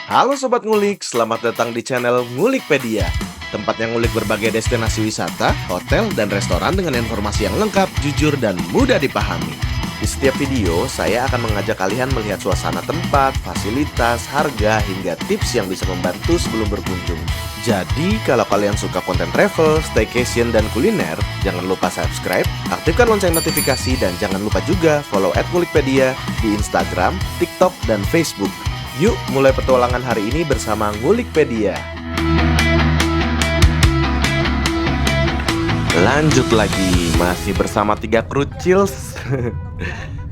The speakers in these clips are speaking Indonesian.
Halo Sobat Ngulik, selamat datang di channel Ngulikpedia. Tempat yang ngulik berbagai destinasi wisata, hotel, dan restoran dengan informasi yang lengkap, jujur, dan mudah dipahami. Di setiap video, saya akan mengajak kalian melihat suasana tempat, fasilitas, harga, hingga tips yang bisa membantu sebelum berkunjung. Jadi, kalau kalian suka konten travel, staycation, dan kuliner, jangan lupa subscribe, aktifkan lonceng notifikasi, dan jangan lupa juga follow @ngulikpedia di Instagram, TikTok, dan Facebook. Yuk mulai petualangan hari ini bersama Ngulikpedia. Lanjut lagi, masih bersama 3 Krucils.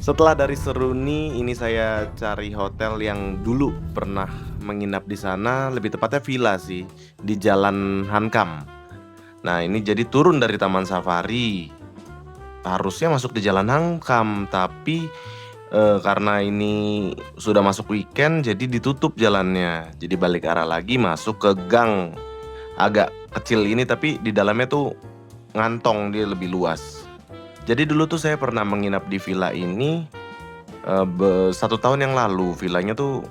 Setelah dari Seruni, ini saya cari hotel yang dulu pernah menginap di sana, lebih tepatnya villa sih, di Jalan Hankam. Nah, ini jadi turun dari Taman Safari. Harusnya masuk di Jalan Hankam, tapi karena ini sudah masuk weekend jadi ditutup jalannya. Jadi balik arah lagi masuk ke gang agak kecil ini, tapi di dalamnya tuh ngantong, dia lebih luas. Jadi dulu tuh saya pernah menginap di villa ini 1 tahun yang lalu. Villanya tuh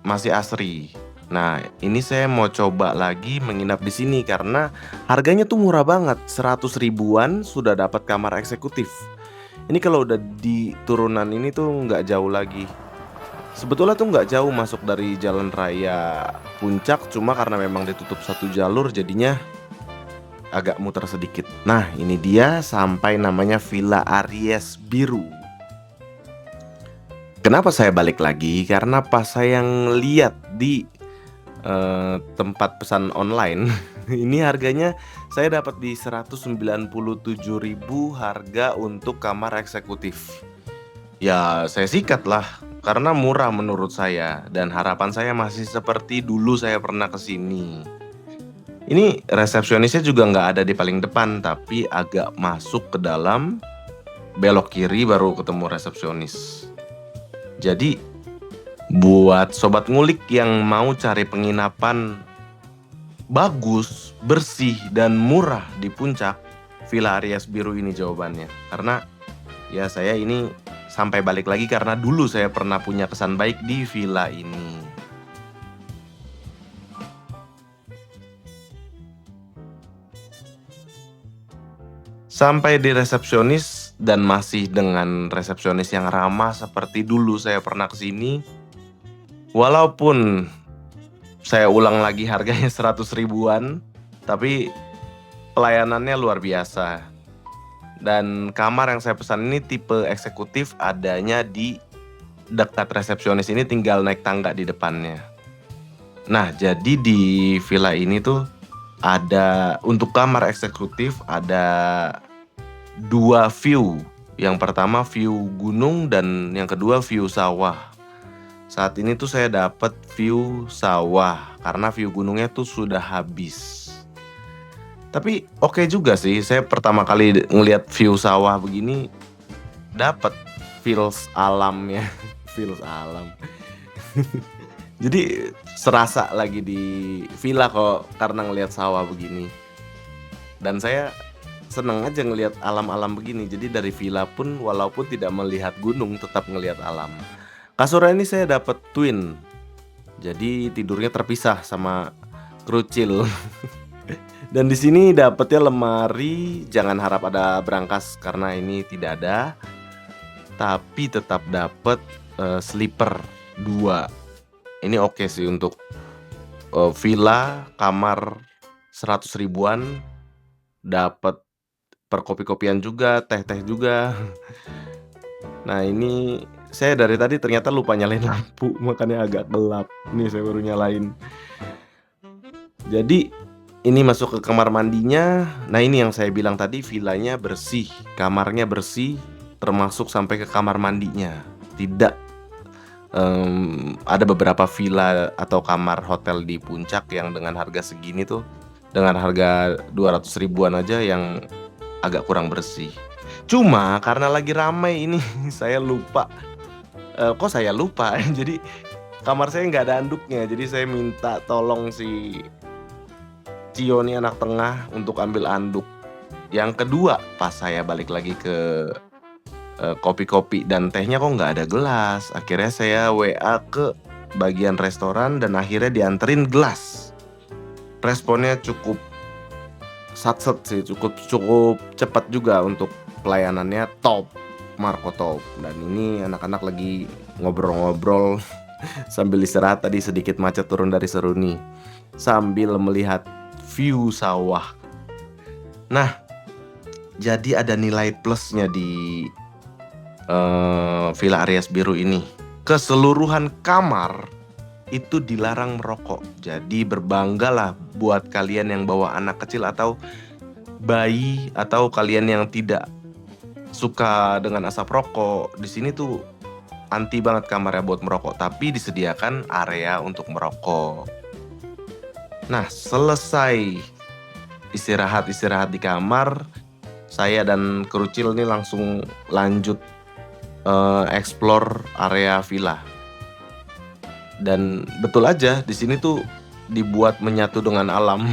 masih asri. Nah, ini saya mau coba lagi menginap di sini karena harganya tuh murah banget, 100 ribuan sudah dapat kamar eksekutif. Ini kalau udah di turunan ini tuh nggak jauh lagi. Sebetulnya tuh nggak jauh masuk dari jalan raya Puncak, cuma karena memang ditutup satu jalur jadinya agak muter sedikit. Nah, ini dia sampai namanya Villa Aries Biru. Kenapa saya balik lagi? Karena pas saya ngeliat di tempat pesan online ini harganya saya dapat di 197.000 harga untuk kamar eksekutif. Ya saya sikat lah karena murah menurut saya, dan harapan saya masih seperti dulu saya pernah kesini. Ini resepsionisnya juga nggak ada di paling depan, tapi agak masuk ke dalam, belok kiri baru ketemu resepsionis. Jadi buat sobat ngulik yang mau cari penginapan bagus, bersih, dan murah di Puncak, Villa Aries Biru ini jawabannya. Karena ya saya ini sampai balik lagi karena dulu saya pernah punya kesan baik di villa ini. Sampai di resepsionis dan masih dengan resepsionis yang ramah seperti dulu saya pernah kesini. Walaupun saya ulang lagi harganya 100 ribuan, tapi pelayanannya luar biasa. Dan kamar yang saya pesan ini tipe eksekutif, adanya di dekat resepsionis ini, tinggal naik tangga di depannya. Nah, jadi di villa ini tuh ada untuk kamar eksekutif ada 2 view. Yang pertama view gunung dan yang kedua view sawah. Saat ini tuh saya dapat view sawah karena view gunungnya tuh sudah habis. Tapi oke juga sih, saya pertama kali ngelihat view sawah begini dapat feels alamnya, feels alam. Jadi serasa lagi di villa kok karena ngelihat sawah begini. Dan saya seneng aja ngelihat alam-alam begini. Jadi dari villa pun walaupun tidak melihat gunung tetap ngelihat alam. Kasurnya ini saya dapat twin, jadi tidurnya terpisah sama Krucil. Dan di sini dapatnya lemari, jangan harap ada brankas karena ini tidak ada. Tapi tetap dapat sleeper 2. Ini oke sih untuk villa kamar 100 ribuan, dapat perkopi-kopian juga, teh-teh juga. Nah, ini saya dari tadi ternyata lupa nyalain lampu, makanya agak gelap. Nih saya baru nyalain. Jadi ini masuk ke kamar mandinya. Nah, ini yang saya bilang tadi, villanya bersih, kamarnya bersih, termasuk sampai ke kamar mandinya. Tidak ada beberapa villa atau kamar hotel di Puncak yang dengan harga segini tuh, dengan harga 200 ribuan aja yang agak kurang bersih. Cuma karena lagi ramai ini saya lupa. Kok saya lupa? Jadi kamar saya nggak ada anduknya. Jadi saya minta tolong si Cio nih, anak tengah, untuk ambil anduk. Yang kedua, pas saya balik lagi ke kopi-kopi dan tehnya kok nggak ada gelas. Akhirnya saya WA ke bagian restoran dan akhirnya dianterin gelas. Responnya cukup satset sih, cukup cukup cepat juga untuk pelayanannya top, Marco top. Dan ini anak-anak lagi ngobrol-ngobrol sambil istirahat tadi sedikit macet turun dari Seruni, sambil melihat view sawah. Nah, jadi ada nilai plusnya di Villa Aries Biru ini. Keseluruhan kamar itu dilarang merokok. Jadi berbanggalah buat kalian yang bawa anak kecil atau bayi atau kalian yang tidak suka dengan asap rokok. Di sini tuh anti banget kamarnya buat merokok, tapi disediakan area untuk merokok. Nah, selesai istirahat di kamar, saya dan Kerucil nih langsung lanjut explore area villa. Dan betul aja di sini tuh dibuat menyatu dengan alam.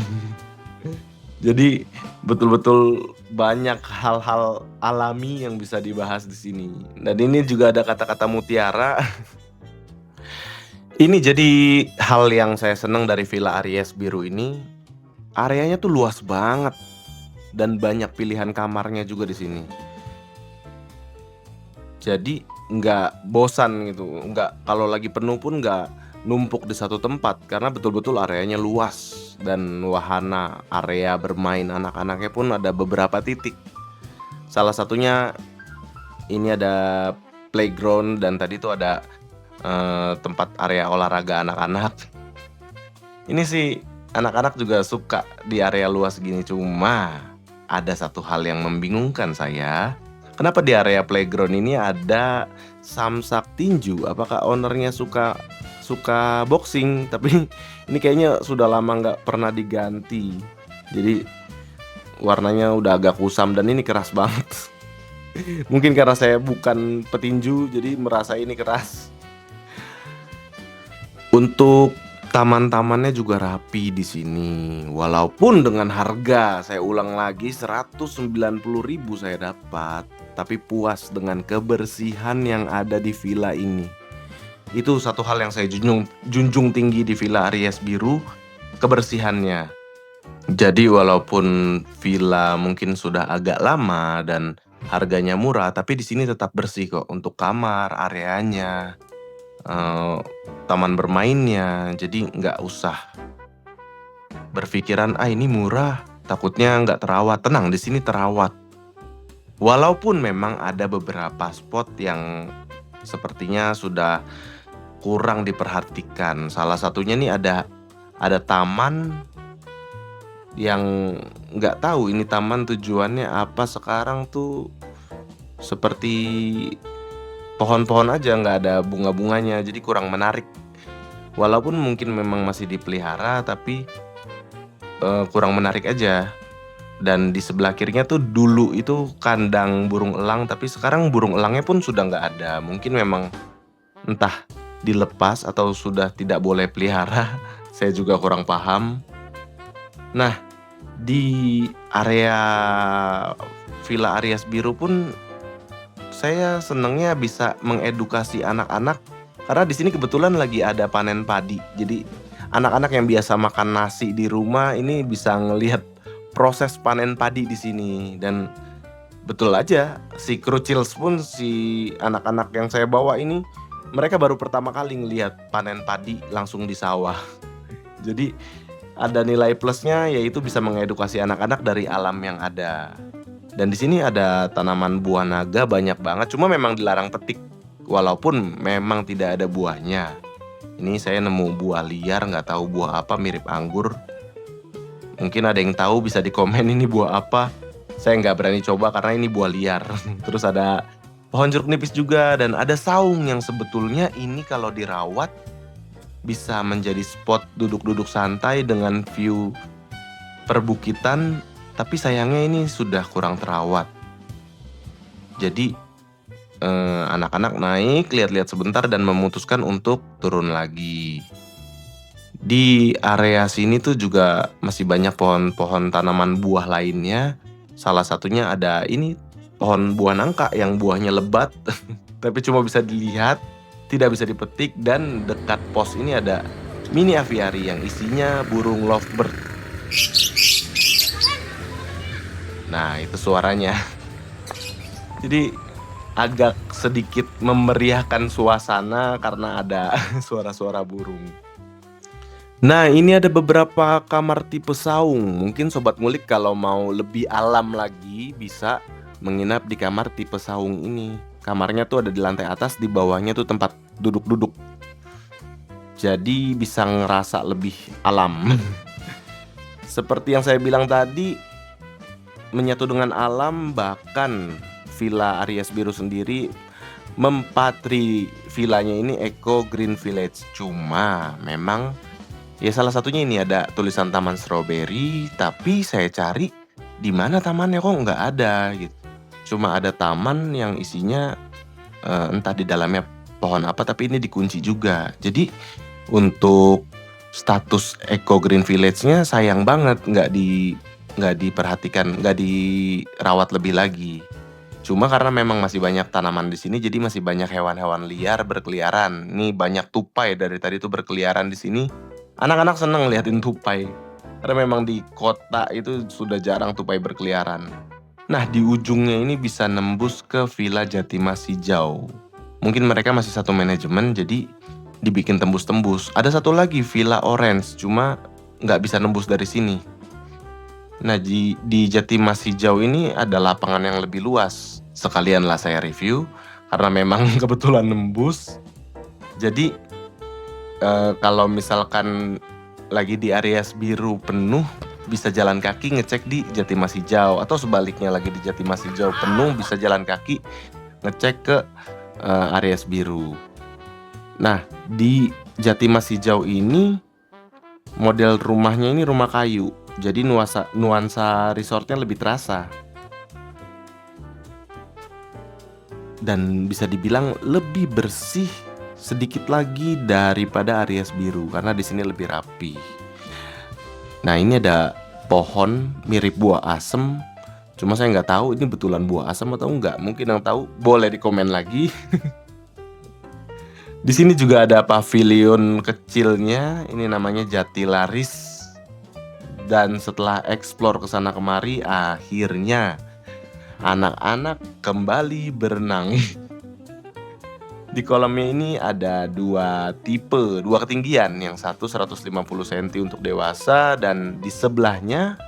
Jadi betul-betul banyak hal-hal alami yang bisa dibahas di sini. Dan ini juga ada kata-kata mutiara. Ini jadi hal yang saya senang dari Villa Aries Biru ini. Areanya tuh luas banget dan banyak pilihan kamarnya juga di sini. Jadi nggak bosan gitu, nggak kalau lagi penuh pun nggak numpuk di satu tempat karena betul-betul areanya luas dan wahana area bermain anak-anaknya pun ada beberapa titik. Salah satunya ini ada playground dan tadi tuh ada tempat area olahraga anak-anak. Ini sih anak-anak juga suka di area luas gini, cuma ada satu hal yang membingungkan saya. Kenapa di area playground ini ada samsak tinju? Apakah ownernya suka boxing? Tapi ini kayaknya sudah lama nggak pernah diganti. Jadi warnanya udah agak kusam dan ini keras banget. Mungkin karena saya bukan petinju jadi merasa ini keras. Untuk taman-tamannya juga rapi di sini. Walaupun dengan harga, saya ulang lagi 190.000 saya dapat, tapi puas dengan kebersihan yang ada di villa ini. Itu satu hal yang saya junjung tinggi di Villa Aries Biru, kebersihannya. Jadi walaupun villa mungkin sudah agak lama dan harganya murah, tapi di sini tetap bersih kok untuk kamar, areanya, taman bermainnya. Jadi nggak usah berpikiran ini murah, takutnya nggak terawat. Tenang, di sini terawat. Walaupun memang ada beberapa spot yang sepertinya sudah kurang diperhatikan. Salah satunya nih ada taman yang nggak tahu ini taman tujuannya apa. Sekarang tuh seperti pohon-pohon aja, nggak ada bunga-bunganya, jadi kurang menarik. Walaupun mungkin memang masih dipelihara, tapi kurang menarik aja. Dan di sebelah kirinya tuh dulu itu kandang burung elang, tapi sekarang burung elangnya pun sudah nggak ada. Mungkin memang entah dilepas atau sudah tidak boleh pelihara. Saya juga kurang paham. Nah, di area Villa Aries Biru pun saya senengnya bisa mengedukasi anak-anak karena di sini kebetulan lagi ada panen padi. Jadi anak-anak yang biasa makan nasi di rumah ini bisa ngelihat proses panen padi di sini. Dan betul aja, si Kerucils pun, si anak-anak yang saya bawa ini, mereka baru pertama kali ngelihat panen padi langsung di sawah. Jadi ada nilai plusnya, yaitu bisa mengedukasi anak-anak dari alam yang ada. Dan di sini ada tanaman buah naga banyak banget, cuma memang dilarang petik. Walaupun memang tidak ada buahnya. Ini saya nemu buah liar, nggak tahu buah apa, mirip anggur. Mungkin ada yang tahu bisa di komen ini buah apa. Saya nggak berani coba karena ini buah liar. Terus ada pohon jeruk nipis juga dan ada saung yang sebetulnya ini kalau dirawat bisa menjadi spot duduk-duduk santai dengan view perbukitan. Tapi sayangnya ini sudah kurang terawat. Jadi anak-anak naik, lihat-lihat sebentar dan memutuskan untuk turun lagi. Di area sini tuh juga masih banyak pohon-pohon tanaman buah lainnya. Salah satunya ada ini pohon buah nangka yang buahnya lebat tapi cuma bisa dilihat. tidak bisa dipetik, dan dekat pos ini ada mini aviary yang isinya burung lovebird. Nah, itu suaranya. Jadi agak sedikit memeriahkan suasana karena ada suara-suara burung. Nah, ini ada beberapa kamar tipe saung. Mungkin sobat ngulik kalau mau lebih alam lagi bisa menginap di kamar tipe saung ini. Kamarnya tuh ada di lantai atas, di bawahnya tuh tempat duduk-duduk. Jadi bisa ngerasa lebih alam. Seperti yang saya bilang tadi, menyatu dengan alam. Bahkan Villa Aries Biru sendiri mempatri villanya ini Eco Green Village. Cuma memang ya salah satunya ini ada tulisan Taman Strawberry, tapi saya cari di mana tamannya kok nggak ada gitu. Cuma ada taman yang isinya entah di dalamnya pohon apa, tapi ini dikunci juga. Jadi untuk status Eco Green Village-nya sayang banget nggak diperhatikan, nggak dirawat lebih lagi. Cuma karena memang masih banyak tanaman di sini, jadi masih banyak hewan-hewan liar berkeliaran. Nih banyak tupai dari tadi tuh berkeliaran di sini. Anak-anak seneng liatin tupai, karena memang di kota itu sudah jarang tupai berkeliaran. Nah, di ujungnya ini bisa nembus ke Villa Jatimas Hijau. Mungkin mereka masih satu manajemen, jadi dibikin tembus-tembus. Ada satu lagi Villa Orange, cuma nggak bisa nembus dari sini. Nah, di Jatimas Hijau ini ada lapangan yang lebih luas. Sekalian lah saya review, karena memang kebetulan nembus. Jadi kalau misalkan lagi di Aries Biru penuh, bisa jalan kaki ngecek di Jatimas Hijau. Atau sebaliknya, lagi di Jatimas Hijau penuh, bisa jalan kaki ngecek ke Aries Biru. Nah, di Jatimas Hijau ini model rumahnya ini rumah kayu. Jadi nuansa resortnya lebih terasa. Dan bisa dibilang lebih bersih sedikit lagi daripada Aries Biru karena di sini lebih rapi. Nah, ini ada pohon mirip buah asem. Cuma saya nggak tahu ini betulan buah asem atau enggak. Mungkin yang tahu boleh di komen lagi. Di sini juga ada pavilion kecilnya. Ini namanya Jatilaris. Dan setelah eksplor kesana kemari, akhirnya anak-anak kembali berenang. Di kolamnya ini ada dua ketinggian. Yang satu 150 cm untuk dewasa, dan di sebelahnya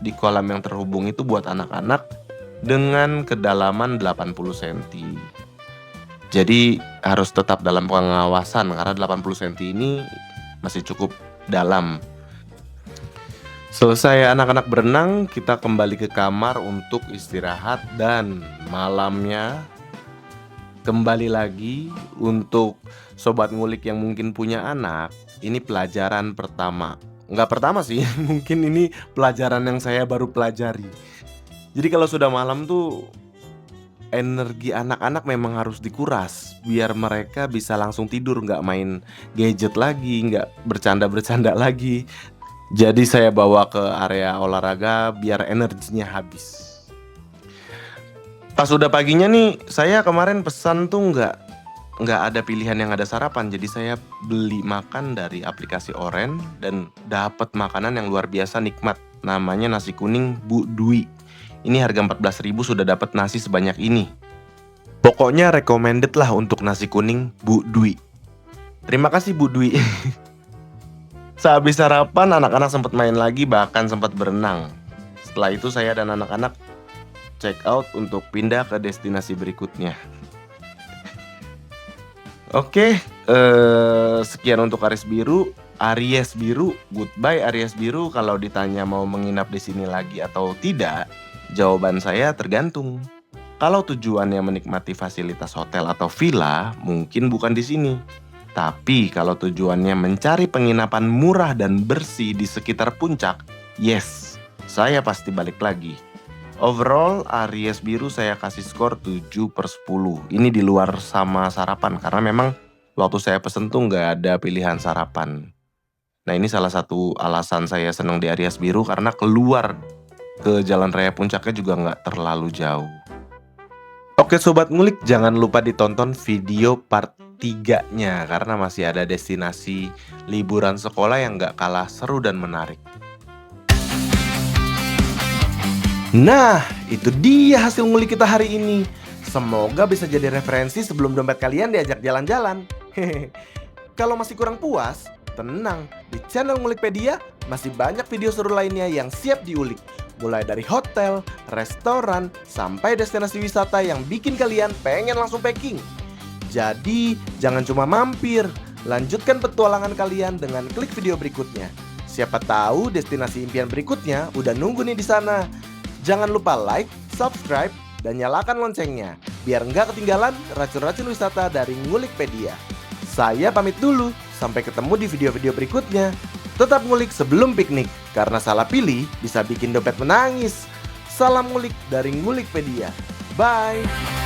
di kolam yang terhubung itu buat anak-anak dengan kedalaman 80 cm. Jadi harus tetap dalam pengawasan karena 80 cm ini masih cukup dalam. Selesai anak-anak berenang, kita kembali ke kamar untuk istirahat, dan malamnya kembali lagi untuk sobat ngulik yang mungkin punya anak. Ini pelajaran pertama. Nggak pertama sih, mungkin ini pelajaran yang saya baru pelajari. Jadi kalau sudah malam tuh energi anak-anak memang harus dikuras biar mereka bisa langsung tidur, nggak main gadget lagi, nggak bercanda-bercanda lagi. Jadi saya bawa ke area olahraga biar energinya habis. Pas udah paginya nih, saya kemarin pesan tuh nggak ada pilihan yang ada sarapan. Jadi saya beli makan dari aplikasi Oren dan dapat makanan yang luar biasa nikmat. Namanya nasi kuning Bu Dwi. Ini harga 14.000 sudah dapat nasi sebanyak ini. Pokoknya recommended lah untuk nasi kuning Bu Dwi. Terima kasih Bu Dwi. Sehabis sarapan, anak-anak sempat main lagi, bahkan sempat berenang. Setelah itu saya dan anak-anak check out untuk pindah ke destinasi berikutnya. Oke, sekian untuk Aries Biru. Goodbye Aries Biru. Kalau ditanya mau menginap di sini lagi atau tidak, jawaban saya tergantung. Kalau tujuannya menikmati fasilitas hotel atau villa, mungkin bukan di sini. Tapi kalau tujuannya mencari penginapan murah dan bersih di sekitar puncak, yes, saya pasti balik lagi. Overall, Aries Biru saya kasih skor 7/10. Ini di luar sama sarapan, karena memang waktu saya pesen tuh nggak ada pilihan sarapan. Nah, ini salah satu alasan saya senang di Aries Biru, karena keluar ke Jalan Raya Puncaknya juga nggak terlalu jauh. Oke Sobat Ngulik, jangan lupa ditonton video part 3-nya karena masih ada destinasi liburan sekolah yang gak kalah seru dan menarik. Nah, itu dia hasil ngulik kita hari ini. Semoga bisa jadi referensi sebelum dompet kalian diajak jalan-jalan. Hehehe. Kalau masih kurang puas, tenang, di channel Ngulikpedia masih banyak video seru lainnya yang siap diulik. Mulai dari hotel, restoran, sampai destinasi wisata yang bikin kalian pengen langsung packing. Jadi, jangan cuma mampir, lanjutkan petualangan kalian dengan klik video berikutnya. Siapa tahu destinasi impian berikutnya udah nunggu nih di sana. Jangan lupa like, subscribe, dan nyalakan loncengnya biar nggak ketinggalan racun-racun wisata dari Ngulikpedia. Saya pamit dulu, sampai ketemu di video-video berikutnya. Tetap ngulik sebelum piknik, karena salah pilih bisa bikin dompet menangis. Salam ngulik dari Ngulikpedia. Bye!